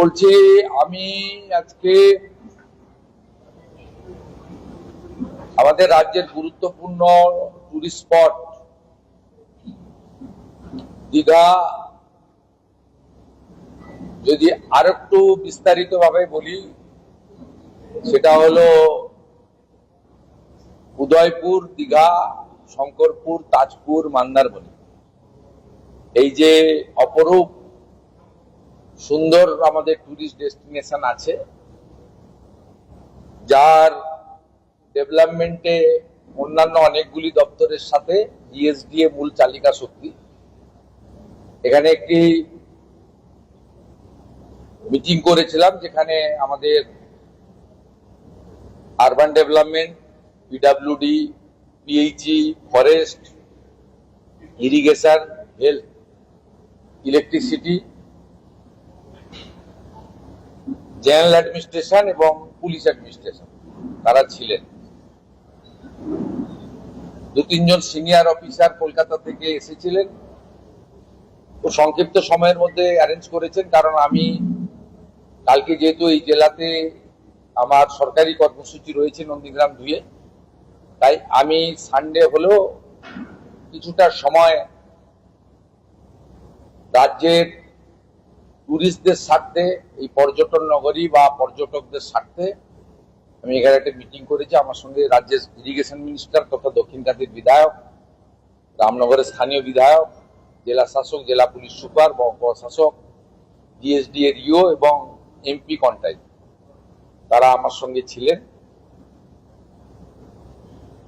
বলছি আমি আজকে আমাদের রাজ্যের গুরুত্বপূর্ণ টুরিস্ট স্পট দীঘা যদি আরেকটু বিস্তারিত ভাবে বলি, সেটা হলো উদয়পুর, দীঘা, শঙ্করপুর, তাজপুর, মন্দারমণি। এই যে অপরূপ সুন্দর আমাদের টুরিস্ট ডেস্টিনেশন আছে, যার ডেভেলপমেন্টে অন্যান্য অনেকগুলি দপ্তরের সাথে জিএসডিএ মূল চালিকা শক্তি। এখানে একটি মিটিং করেছিলাম, যেখানে আমাদের urban development, PWD, PHE, forest, irrigation, health, electricity, general administration এবং পুলিশ অ্যাডমিনিস্ট্রেশন তারা ছিলেন। দু তিনজন সিনিয়র অফিসার কলকাতা থেকে এসেছিলেন। তো সংক্ষিপ্ত সময়ের মধ্যে অ্যারেঞ্জ করেছেন, কারণ আমি কালকে যেহেতু এই জেলাতে আমার সরকারি কর্মসূচি রয়েছে নন্দীগ্রাম 2-এ, তাই আমি সানডে হলেও কিছুটা সময় রাজ্যের টুরিস্টদের স্বার্থে, এই পর্যটন নগরী বা পর্যটকদের স্বার্থে আমি এখানে একটা মিটিং করেছি। আমার সঙ্গে রাজ্যের ইরিগেশন মিনিস্টার তথা দক্ষিণকান্দির বিধায়ক, রামনগরের স্থানীয় বিধায়ক, জেলা শাসক, জেলা পুলিশ সুপার, মহকুমা শাসক, জিএসডি এর ইও এবং এমপি কন্টাই, তারা আমার সঙ্গে ছিলেন।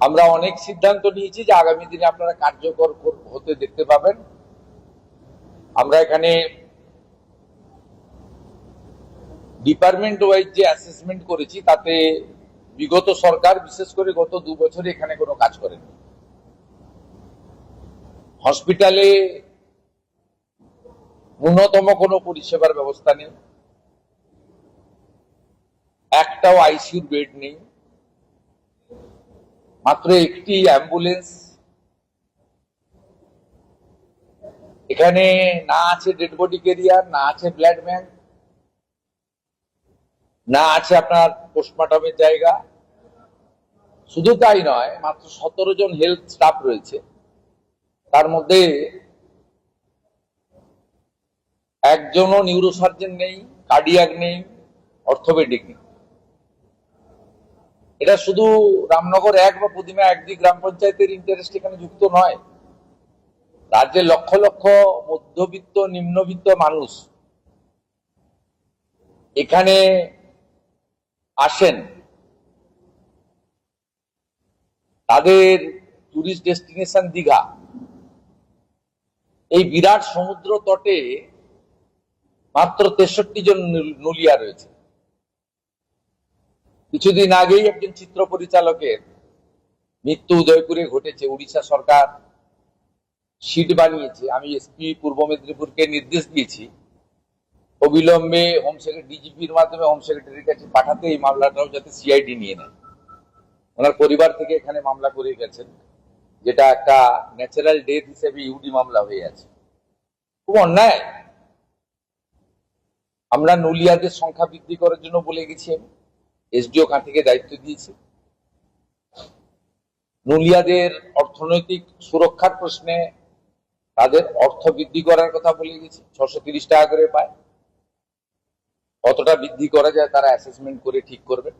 আমরা অনেক সিদ্ধান্ত নিয়েছি যে আগামী দিনে আপনারা কার্যকর হতে দেখতে পাবেন। আমরা এখানে ডিপার্টমেন্ট ওয়াইজ যে অ্যাসেসমেন্ট করেছি, তাতে বিগত সরকার বিশেষ করে গত 2 বছরে এখানে কোনো কাজ করেনি। হসপিটালে ন্যূনতম কোনো পরিষেবার ব্যবস্থা নেই, একটাও আইসিইউ বেড নেই, মাত্র একটি অ্যাম্বুলেন্স। এখানে না আছে ডেড বডি ক্যারিয়ার, না আছে ব্লাড ব্যাংক, না আছে আপনার পোস্টমর্টমের জায়গা। শুধু তাই নয়, মাত্র 17 জন হেলথ স্টাফ রয়েছে, তার মধ্যে একজনও নিউরোসার্জন নেই, কার্ডিয়াক নেই, অর্থোপেডিক নেই। এটা শুধু রামনগর 1 বা প্রতিমা 1 গ্রাম পঞ্চায়েতের ইন্টারেস্ট এখানে যুক্ত নয়। রাজ্যের লক্ষ লক্ষ মধ্যবিত্ত, নিম্নবিত্ত মানুষ এখানে আসেন। তাদের টুরিস্ট ডেস্টিনেশন দীঘা, এই বিরাট সমুদ্র তটে মাত্র 63 জন নুলিয়া রয়েছে। কিছুদিন আগেই একজন চিত্র পরিচালকের মৃত্যু উদয়পুরে ঘটেছে। উড়িষ্যা সরকার সিট বানিয়েছে। আমি এসপি পূর্ব মেদিনীপুরকে নির্দেশ দিয়েছি অবিলম্বে হোম সেক্রেটারি, ডিজিপির মাধ্যমে হোম সেক্রেটারির কাছে পাঠাতে, এই মামলাটাও যাতে সিআইডি নিয়ে নেয়। ওনার পরিবার থেকে এখানে মামলা করে গেছেন, যেটা একটা ন্যাচারাল ডেথ হিসেবে ইউডি মামলা হয়ে আছে। খুব অন্যায়। আমরা নুলিয়াদের সংখ্যা বৃদ্ধি করার জন্য বলে গেছি, আমি এসডিও কাঁথিকে দায়িত্ব দিয়েছি। নুলিয়াদের অর্থনৈতিক সুরক্ষার প্রশ্নে তাদের অর্থ বৃদ্ধি করার কথা বলে গেছি। 630 টাকা করে পায়, কতটা বৃদ্ধি করা যায় তারা অ্যাসেসমেন্ট করে ঠিক করবে।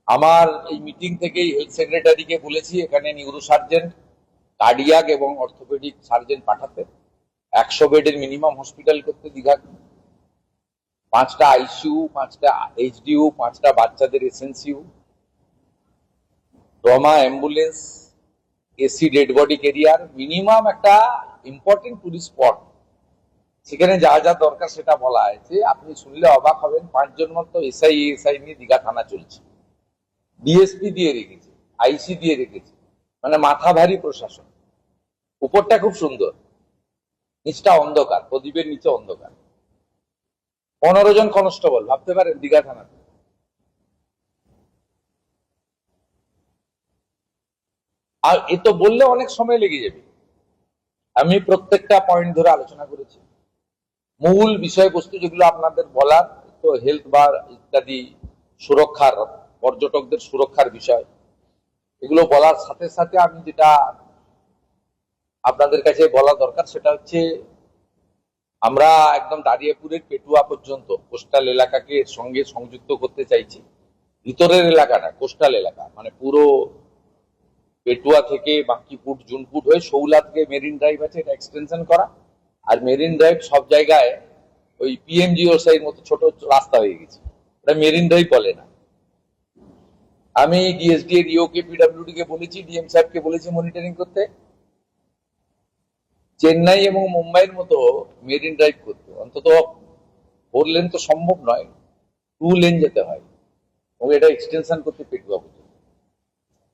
আমার এই মিটিং থেকেই হেলথ সেক্রেটারিকে বলেছি এখানে নিউরোসার্জন, কার্ডিয়াক এবং অর্থোপেডিক সার্জন পাঠাতে, 100 বেডের মিনিমাম হসপিটাল করতে দীঘা, 5টা আইসিইউ, 5টা এইচডিইউ, 5টা বাচ্চাদের SNCU, trauma ambulance, AC dead body career, minimum একটা ইম্পর্টেন্ট টুরিস্ট স্পট। সেখানে যা যা দরকার সেটা বলা হয়েছে। আপনি শুনলে অবাক হবেন, 5 জন মতো এসআই নিয়ে দীঘা থানা চলছে, ডিএসপি দিয়ে রেখেছে, আইসি দিয়ে রেখেছে, মানে মাথা ভারী প্রশাসন। উপরটা খুব সুন্দর, নিচটা অন্ধকার, প্রদীপের নিচে অন্ধকার। 15 জন কনস্টেবল, ভাবতে পারেন দীঘা থানাতে। আর এ তো বললে অনেক সময় লেগে যাবে। আমি প্রত্যেকটা পয়েন্ট ধরে আলোচনা করেছি। মূল বিষয়বস্তু যেগুলো আপনাদের বলার, তো হেলথ বা ইত্যাদি সুরক্ষার, পর্যটকদের সুরক্ষার বিষয়, এগুলো বলার সাথে সাথে আমি যেটা আপনাদের কাছে বলা দরকার সেটা হচ্ছে আমরা একদম দাঁড়িয়াপুরের পেটুয়া পর্যন্ত কোস্টাল এলাকাকে এর সঙ্গে সংযুক্ত করতে চাইছি। ভিতরের এলাকাটা কোস্টাল এলাকা মানে পুরো পেটুয়া থেকে বাঙ্কিপুর জুনপুট হয়ে শৌলা থেকে মেরিন ড্রাইভ আছে, এটা এক্সটেনশন করা। আর মেরিন ড্রাইভ সব জায়গায় ওই পিএমজিওসাইয়ের মতো ছোট রাস্তা হয়ে গেছে, এটা মেরিন ড্রাইভ বলে না। আমি ডিএসডি এর ইওকে পিডব্লিউডি কে বলেছি, ডিএম সাহেবকে বলেছি মনিটরিং করতে, চেন্নাই এবং মুম্বাইয়ের মতো মেরিন ড্রাইভ করতে। অন্তত 4 লেন তো সম্ভব নয়, 2 লেন যেতে হয় এবং এটা এক্সটেনশন করতে পেটুয়া পর্যন্ত।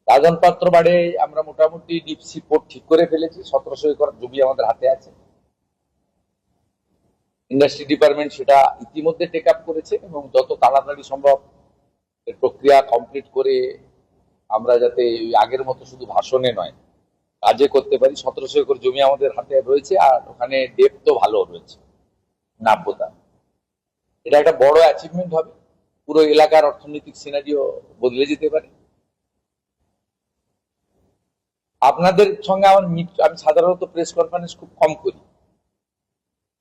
কাগজপত্র বাড়ে আমরা মোটামুটি ডিপসি পোর্ট ঠিক করে ফেলেছি, 1700 একর জমি আমাদের হাতে আছে। ইন্ডাস্ট্রি ডিপার্টমেন্ট সেটা ইতিমধ্যে টেক আপ করেছে এবং যত তাড়াতাড়ি সম্ভব এর প্রক্রিয়া কমপ্লিট করে আমরা যাতে আগের মতো শুধু ভাষণে নয় কাজে করতে পারি। 1700 একর জমি আমাদের হাতে রয়েছে আর ওখানে ডেপথ ভালো রয়েছে, নাব্যতা। এটা একটা বড় অ্যাচিভমেন্ট হবে, পুরো এলাকার অর্থনৈতিক সিনারিও বদলে যেতে পারে। আপনাদের সঙ্গে আমার আমি সাধারণত প্রেস কনফারেন্স খুব কম করি,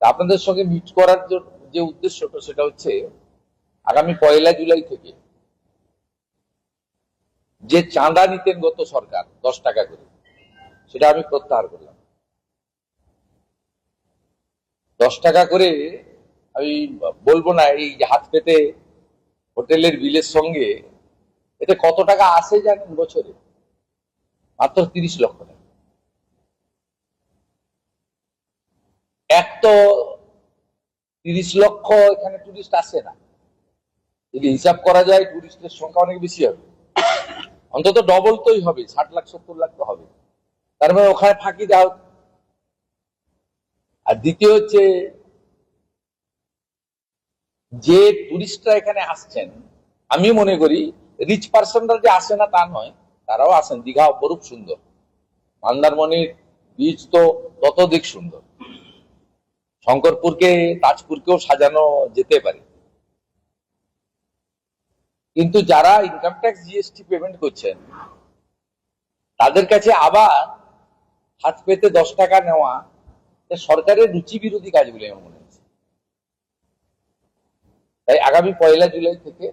আপনাদের সঙ্গে মিট করার যে উদ্দেশ্যটা সেটা হচ্ছে আগামী 1 জুলাই থেকে যে চাঁদা নিতেন গত সরকার 10 টাকা করে, সেটা আমি প্রত্যাহার করলাম। 10 টাকা করে আমি বলবো না, এই হাত পেতে হোটেলের বিলের সঙ্গে এতে কত টাকা আসে জানেন বছরে? মাত্র 30 লক্ষ টাকা। এক তো 30 লক্ষ এখানে টুরিস্ট আসে না, যদি হিসাব করা যায় টুরিস্টের সংখ্যা অনেক বেশি হবে, অন্তত ডবল তোই হবে, 60 লাখ 70 লাখ তো হবে। তার মানে ওখানে ফাঁকি দেওয়া। আর দ্বিতীয় হচ্ছে যে টুরিস্টরা এখানে আসছেন, আমি মনে করি রিচ পার্সনরা যে আসে না তা নয়, তারাও আসেন। দীঘা অপরূপ সুন্দর, মন্দারমণির বীচ তো ততোধিক সুন্দর, শঙ্করপুরকে তাজপুরকেও সাজানো যেতে পারে। কিন্তু যারা ইনকাম ট্যাক্স জিএসটি পেমেন্ট করছেন তাদের কাছে আবার হাত পেতে 10 টাকা নেওয়া সরকারের রুচি বিরোধী কাজ বলে আমার মনে হচ্ছে। তাই আগামী 1 জুলাই থেকে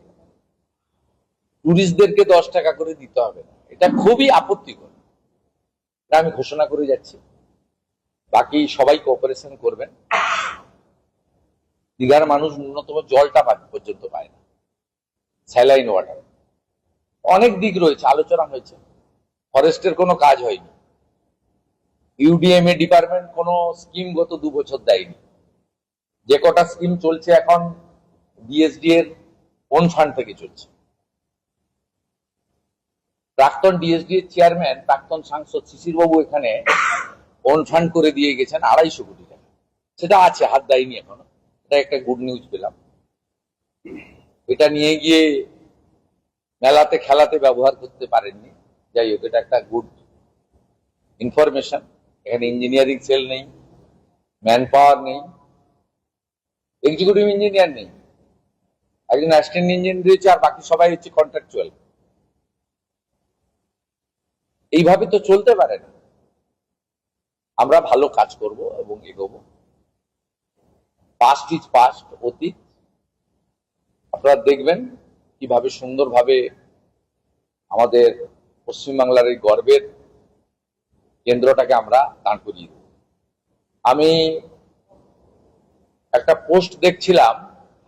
টুরিস্টদেরকে 10 টাকা করে দিতে হবে না, এটা খুবই আপত্তিকর। আমি ঘোষণা করে যাচ্ছি, বাকি সবাই কোঅপারেশন করবেন। দীঘার মানুষ ন্যূনতম জলটা পর্যন্ত পায় না, স্যালাইন ওয়াটার। অনেক দিক রয়েছে, আলোচনা হয়েছে, ফরেস্টের কোনো কাজ হয়নি, ইউডিএমএ ডিপার্টমেন্ট কোনো স্কিম গত 2 বছর দেয়নি। যে কটা স্কিম চলছে এখন ডিএসডি এর ওন ফান্ড থেকে চলছে। প্রাক্তন ডিএসডি এর চেয়ারম্যান, প্রাক্তন সাংসদ শিশির বাবু এখানে ওন ফান্ড করে দিয়ে গেছেন 250 কোটি টাকা, সেটা আছে, হাত দেয়নি এখনো। এটা একটা গুড নিউজ পেলাম। এটা নিয়ে গিয়ে মেলাতে খেলাতে ব্যবহার করতে পারেননি, যাই হোক এটা একটা গুড ইনফরমেশন। এখানে ইঞ্জিনিয়ারিং সেল নেই, ম্যান পাওয়ার নেই, এক্সিকিউটিভ ইঞ্জিনিয়ার নেই, একজন অ্যাসিস্ট্যান্ট ইঞ্জিনিয়ার রয়েছে আর বাকি সবাই হচ্ছে কন্ট্রাকচুয়াল। এইভাবে তো চলতে পারে না। আমরা ভালো কাজ করব এবং এগোবো। পাস্ট ইজ পাস্ট, অতীত। আপনারা দেখবেন কিভাবে সুন্দরভাবে আমাদের পশ্চিমবাংলার এই গর্বের কেন্দ্রটাকে আমরা দাঁড় করিয়ে দেব। আমি একটা পোস্ট দেখছিলাম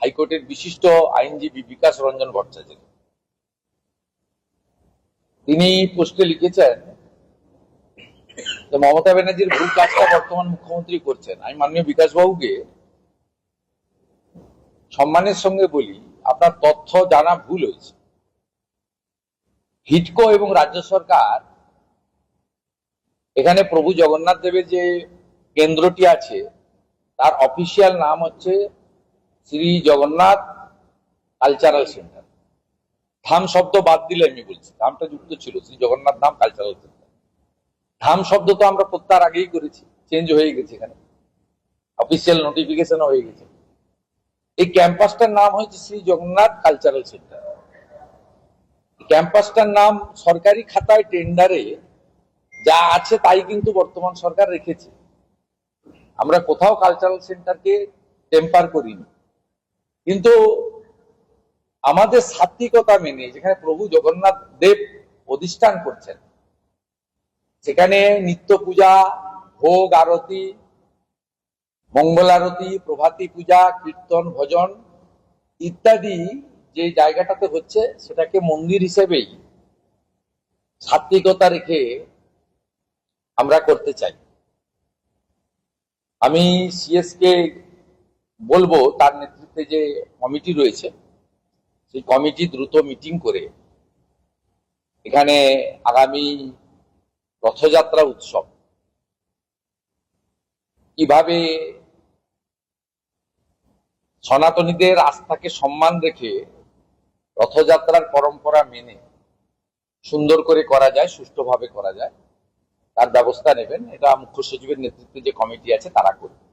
হাইকোর্টের বিশিষ্ট আইনজীবী বিকাশ রঞ্জন ভট্টাচার্য, তিনি পোস্টে লিখেছেন যে মমতা ব্যানার্জির ভুল কাজটা বর্তমান মুখ্যমন্ত্রী করছেন। আমি মাননীয় বিকাশ বাবুকে সম্মানের সঙ্গে বলি, আপনার তথ্য জানা ভুল হয়েছে। হিডকো এবং রাজ্য সরকার এখানে প্রভু জগন্নাথ দেবের যে কেন্দ্রটি আছে তার অফিসিয়াল নাম হচ্ছে শ্রী জগন্নাথ কালচারাল সেন্টার। ধাম শব্দ বাদ দিলে আমি বলছি, ধামটা যুক্ত ছিল, শ্রী জগন্নাথ ধাম কালচারাল সেন্টার। ধাম শব্দ তো আমরা প্রত্যাহার আগেই করেছি, চেঞ্জ হয়ে গেছে এখানে। অফিসিয়াল নোটিফিকেশনও হয়ে গেছে। এই ক্যাম্পাসটার নাম হয়েছে শ্রী জগন্নাথ কালচারাল সেন্টার। ক্যাম্পাসটার নাম সরকারি খাতায় টেন্ডারে যা আছে তাই কিন্তু বর্তমান সরকার রেখেছে। আমরা কোথাও কালচারাল সেন্টারকে টেম্পার করিনি, কিন্তু আমাদের সাত্বিকতা মেনে যেখানে প্রভু জগন্নাথ দেব অধিষ্ঠান করছেন, সেখানে নিত্য পূজা, ভোগ আরতি, মঙ্গল আরতি, প্রভাতী পূজা, কীর্তন, ভজন ইত্যাদি যে জায়গাটাতে হচ্ছে সেটাকে মন্দির হিসেবেই সাত্বিকতা রেখে আমরা করতে চাই। আমি সিএস কে বলবো তার নেতৃত্বে যে কমিটি রয়েছে সেই কমিটি দ্রুত মিটিং করে এখানে আগামী রথযাত্রা উৎসব কিভাবে সনাতনীদের আস্থাকে সম্মান রেখে রথযাত্রার পরম্পরা মেনে সুন্দর করে করা যায়, সুষ্ঠুভাবে করা যায়, তার ব্যবস্থা নেবেন। এটা মুখ্য সচিবের নেতৃত্বে যে কমিটি আছে তারা করবে।